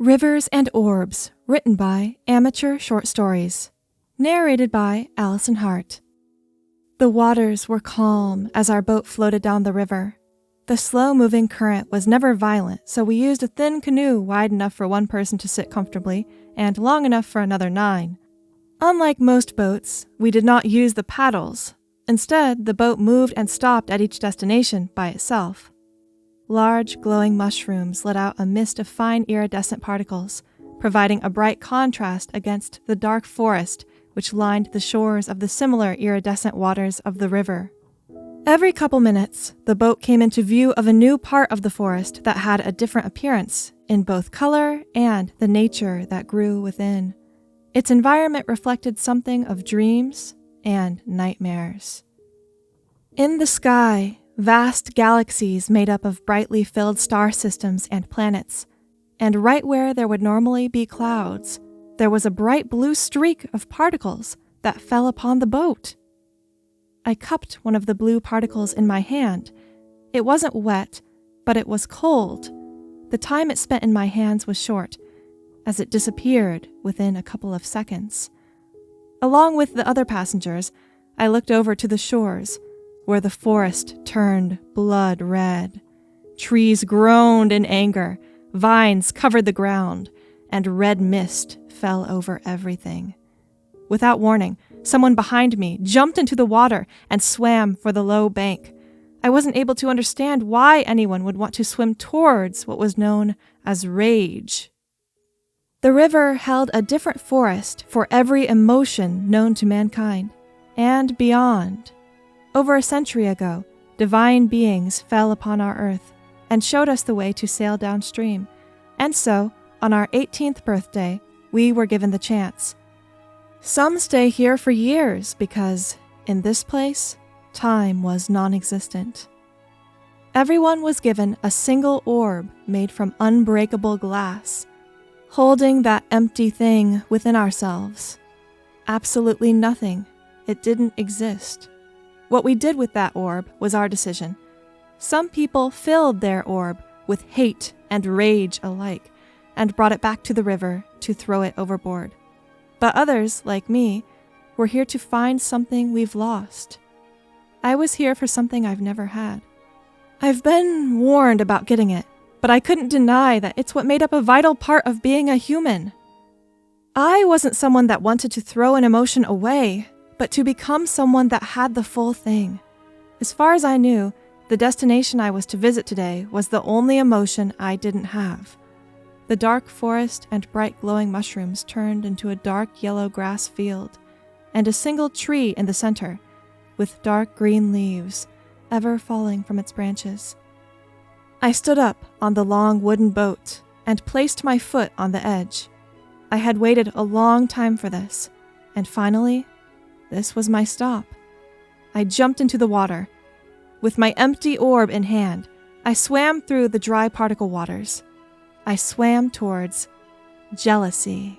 Rivers and Orbs, written by Amateur Short Stories. Narrated by Allison Hart. The waters were calm as our boat floated down the river. The slow-moving current was never violent, so we used a thin canoe wide enough for one person to sit comfortably and long enough for another 9. Unlike most boats, we did not use the paddles. Instead, the boat moved and stopped at each destination by itself. Large, glowing mushrooms let out a mist of fine iridescent particles, providing a bright contrast against the dark forest which lined the shores of the similar iridescent waters of the river. Every couple minutes, the boat came into view of a new part of the forest that had a different appearance in both color and the nature that grew within. Its environment reflected something of dreams and nightmares. In the sky, vast galaxies made up of brightly filled star systems and planets, and right where there would normally be clouds, there was a bright blue streak of particles that fell upon the boat. I cupped one of the blue particles in my hand. It wasn't wet, but it was cold. The time it spent in my hands was short, as it disappeared within a couple of seconds. Along with the other passengers, I looked over to the shores, where the forest turned blood red. Trees groaned in anger, vines covered the ground, and red mist fell over everything. Without warning, someone behind me jumped into the water and swam for the low bank. I wasn't able to understand why anyone would want to swim towards what was known as rage. The river held a different forest for every emotion known to mankind, and beyond. Over a century ago, divine beings fell upon our earth and showed us the way to sail downstream, and so, on our 18th birthday, we were given the chance. Some stay here for years because, in this place, time was non-existent. Everyone was given a single orb made from unbreakable glass, holding that empty thing within ourselves. Absolutely nothing. It didn't exist. What we did with that orb was our decision. Some people filled their orb with hate and rage alike and brought it back to the river to throw it overboard. But others, like me, were here to find something we've lost. I was here for something I've never had. I've been warned about getting it, but I couldn't deny that it's what made up a vital part of being a human. I wasn't someone that wanted to throw an emotion away, but to become someone that had the full thing. As far as I knew, the destination I was to visit today was the only emotion I didn't have. The dark forest and bright glowing mushrooms turned into a dark yellow grass field, and a single tree in the center, with dark green leaves, ever falling from its branches. I stood up on the long wooden boat and placed my foot on the edge. I had waited a long time for this, and finally, this was my stop. I jumped into the water. With my empty orb in hand, I swam through the dry particle waters. I swam towards jealousy.